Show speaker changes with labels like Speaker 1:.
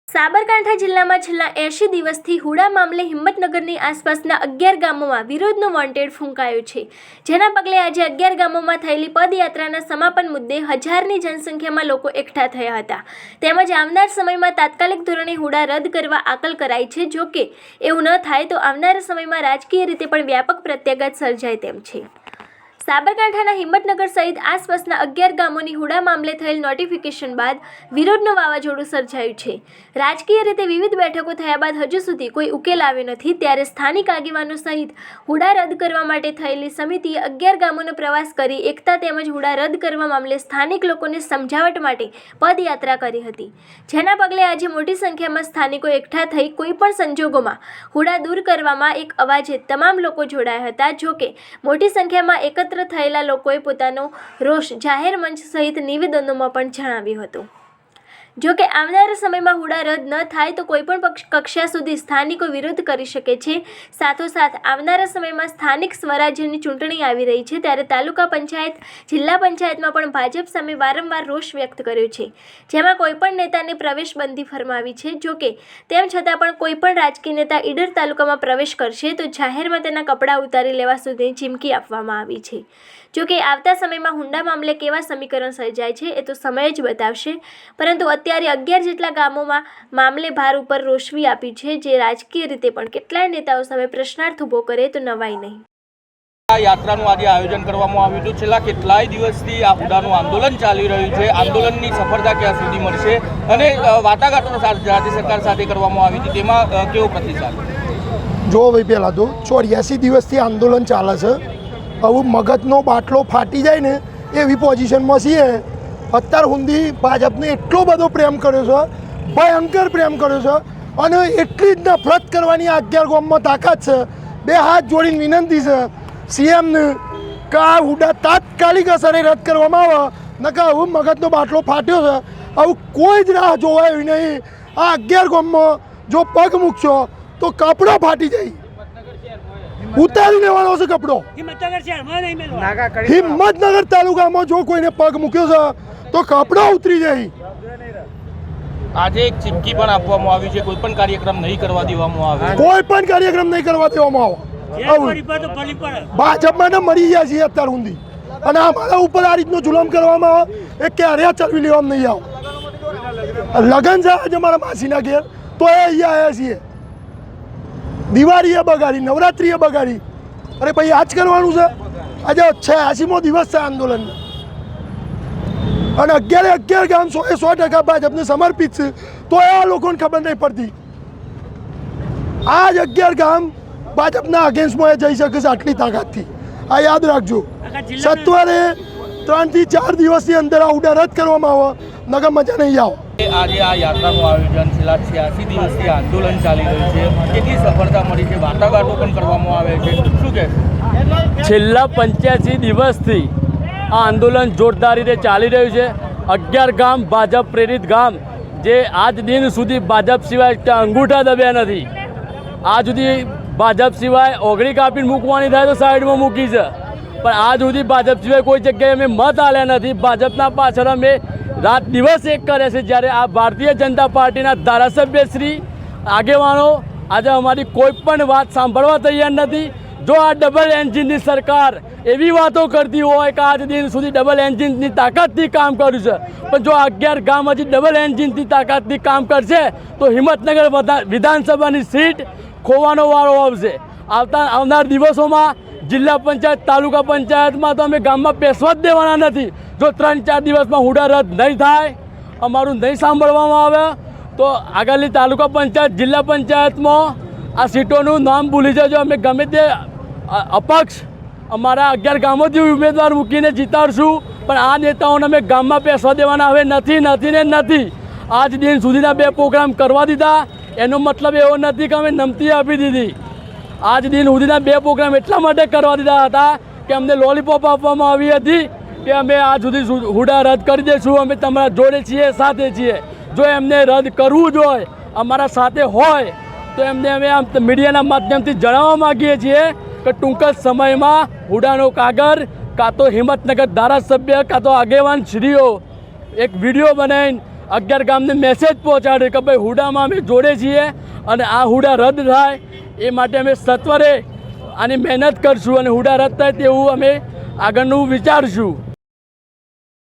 Speaker 1: સાબરકાંઠા જિલ્લામાં છેલ્લા 80 દિવસથી હુડા મામલે હિંમતનગરની આસપાસના 11 ગામોમાં વિરોધનો વોન્ટેડ ફૂંકાયો છે, જેના પગલે આજે 11 ગામોમાં થયેલી પદયાત્રાના સમાપન મુદ્દે હજારની જનસંખ્યામાં લોકો એકઠા થયા હતા. તેમજ આવનાર સમયમાં તાત્કાલિક ધોરણે હુડા રદ કરવા આકલ કરાઈ છે. જો કે એવું ન થાય તો આવનારા સમયમાં રાજકીય રીતે પણ વ્યાપક પ્રત્યાઘાત સર્જાય તેમ છે. સાબરકાંઠાના હિંમતનગર સહિત આસપાસના 11 ગામોની હુડા મામલે થયેલ નોટિફિકેશન બાદ વિરોધનું વાવાઝોડું સર્જાયું છે. રાજકીય રીતે વિવિધ બેઠકો થયા બાદ હજુ સુધી કોઈ ઉકેલ આવ્યો નથી. ત્યારે સ્થાનિક આગેવાનો સહિત હુડા રદ કરવા માટે થયેલી સમિતિએ 11 ગામોનો પ્રવાસ કરી એકતા તેમજ હુડા રદ કરવા મામલે સ્થાનિક લોકોને સમજાવટ માટે પદયાત્રા કરી હતી, જેના પગલે આજે મોટી સંખ્યામાં સ્થાનિકો એકઠા થઈ કોઈપણ સંજોગોમાં હુડા દૂર કરવામાં એક અવાજે તમામ લોકો જોડાયા હતા. જોકે મોટી સંખ્યામાં એકત્ર થયેલા લોકોએ પોતાનો રોષ જાહેર મંચ સહિત નિવેદનોમાં પણ જણાવ્યું હતું. જો કે આવનારા સમયમાં હુડા રદ ન થાય તો કોઈપણ કક્ષા સુધી સ્થાનિકો વિરોધ કરી શકે છે. સાથોસાથ આવનારા સમયમાં સ્થાનિક સ્વરાજ્યની ચૂંટણી આવી રહી છે, ત્યારે તાલુકા પંચાયત, જિલ્લા પંચાયતમાં પણ ભાજપ સામે વારંવાર રોષ વ્યક્ત કર્યો છે, જેમાં કોઈપણ નેતાને પ્રવેશબંધી ફરમાવી છે. જો કે તેમ છતાં પણ કોઈપણ રાજકીય નેતા ઈડર તાલુકામાં પ્રવેશ કરશે તો જાહેરમાં તેના કપડાં ઉતારી લેવા સુધીની ચીમકી આપવામાં આવી છે. જો કે આવતા સમયમાં હુડા મામલે કેવા સમીકરણ સર્જાય છે એ તો સમય જ બતાવશે, પરંતુ અત્યારે 11 જેટલા ગામોમાં મામલે ભાર ઉપર રોષવી આપ્યું છે, જે રાજકીય રીતે પણ કેટલાય નેતાઓ સામે પ્રશ્નાર્થ ઊભો કરે તો નવાઈ નહીં.
Speaker 2: આ યાત્રાનું આજે આયોજન કરવામાં આવ્યું હતું. છેલ્લા કેટલાય દિવસથી આ હુડાનું આંદોલન ચાલી રહ્યું છે. આંદોલનની સફળતા ક્યાં સુધી મળશે અને વાટાઘાટો રાજ્ય સરકાર સાથે કરવામાં આવી હતી, તેમાં કેવો પ્રતિસાદ?
Speaker 3: જો ભાઈ, પહેલાં તો 84 દિવસથી આંદોલન ચાલે છે. હવે મગજનો બાટલો ફાટી જાય ને એવી પોઝિશનમાં છીએ. અત્યાર સુધી ભાજપને એટલો બધો પ્રેમ કર્યો છે, ભયંકર પ્રેમ કર્યો છે, અને એટલી જ નફરત કરવાની આ 11 ગામમાં તાકાત છે. બે હાથ જોડીને વિનંતી છે સીએમને કે આ હુડા તાત્કાલિક અસરે રદ કરવામાં આવે, નકર હવે મગજનો બાટલો ફાટ્યો છે. હવે કોઈ જ રાહ જોવાય નહીં. આ 11 ગામમાં જો પગ મૂકશો તો કપડો ફાટી જાય. ઉતારી લેવાનો છે કપડો. હિંમતનગર તાલુકામાં જો કોઈને પગ મૂક્યો છે તો કપડો ઉતરી જાય.
Speaker 2: આજે એક ચીમકી પણ આપવામાં આવી છે, કોઈ પણ કાર્યક્રમ નહીં કરવા દેવામાં આવે.
Speaker 3: કોઈ પણ કાર્યક્રમ નહીં કરવા દેવામાં આવે. ભાજપમાં મરી ગયા છીએ અત્યાર સુધી, અને અમારા ઉપર આ રીતનો જુલમ કરવામાં આવે એ ક્યારે ચલવી લેવામાં નહીં આવે. લગન છે આજે મારા માસીના ઘેર, તો એ અહીંયા આવ્યા છીએ. દિવાળીએ બગાડી, નવરાત્રિએ બગાડી. અરે ભાઈ, આ જ કરવાનું છે. આજે 86મો દિવસ છે આંદોલન, અને 11 ગામ 100% ભાજપને સમર્પિત છે, તો આ લોકોને ખબર નહીં પડતી. આ જ 11 ગામ ભાજપના અગેન્સ્ટમાં જઈ શકે છે આટલી તાકાતથી. આ યાદ રાખજો. સત્વરે 3 થી 4 દિવસની અંદર આ હુડા રદ કરવામાં આવે, નગર મજા નહીં આવે.
Speaker 2: આજે આ યાત્રાનું આયોજન છેલ્લા 86 દિવસથી આંદોલન ચાલી રહ્યું છે, કેટલી સફળતા મળી છે, વાટાઘાટો પણ કરવામાં આવે છે, શું કહે?
Speaker 4: છેલ્લા 85 દિવસથી આ આંદોલન જોરદાર રીતે ચાલી રહ્યું છે. 11 ગામ ભાજપ પ્રેરિત ગામ, જે આજ દિન સુધી ભાજપ સિવાય અંગૂઠા દબ્યા નથી. આજ સુધી ભાજપ સિવાય ઓગળી કાપીને મૂકવાની થાય તો સાઈડમાં મૂકી છે, પણ આજ સુધી ભાજપ સિવાય કોઈ જગ્યાએ અમે મત આલ્યા નથી. ભાજપના પાછળ અમે રાત દિવસ એક કરે છે. જ્યારે આ ભારતીય જનતા પાર્ટીના ધારાસભ્યશ્રી, આગેવાનો આજે અમારી કોઈ પણ વાત સાંભળવા તૈયાર નથી. જો આ ડબલ એન્જિનની સરકાર એવી વાતો કરતી હોય કે આજ દિન સુધી ડબલ એન્જિનની તાકાતથી કામ કર્યું છે, પણ જો 11 ગામ હજી ડબલ એન્જિનની તાકાતથી કામ કરશે તો હિંમતનગર વિધાનસભાની સીટ ખોવાનો વારો આવશે. આવનાર દિવસોમાં જિલ્લા પંચાયત, તાલુકા પંચાયતમાં તો અમે ગામમાં બેસવા જ દેવાના નથી. જો 3-4 દિવસમાં હુડા રદ નહીં થાય, અમારું નહીં સાંભળવામાં આવે, તો આગળની તાલુકા પંચાયત, જિલ્લા પંચાયતમાં આ સીટોનું નામ ભૂલી જજો. અમે ગમે તે અપક્ષ અમારા 11 ગામોથી ઉમેદવાર મૂકીને જીતાડશું, પણ આ નેતાઓને અમે ગામમાં બેસવા દેવાના હવે નથી. આજ દિન સુધીના 2 પ્રોગ્રામ કરવા દીધા, એનો મતલબ એવો નથી કે અમે નમતી આપી દીધી. આજ દિન સુધીના 2 પ્રોગ્રામ એટલા માટે કરવા દીધા હતા કે અમને લોલીપોપ આપવામાં આવી હતી કે અમે આજ સુધી હુડા રદ કરી દઈશું, અમે તમારા જોડે છીએ, સાથે છીએ. જો એમને રદ કરવું જ હોય, અમારા સાથે હોય, તો એમને અમે આમ મીડિયાના માધ્યમથી જણાવવા માગીએ છીએ કે ટૂંક જ સમયમાં હુડાનો કાગળ કાં તો હિંમતનગર ધારાસભ્ય કાં તો આગેવાન શ્રીઓ એક વિડીયો બનાવીને 11 ગામને મેસેજ પહોંચાડે કે ભાઈ હુડામાં અમે જોડે છીએ અને આ હુડા રદ થાય એ માટે અમે સત્વરે આની મહેનત કરશું અને હુડા રદ થાય તેવું અમે આગળનું વિચારશું.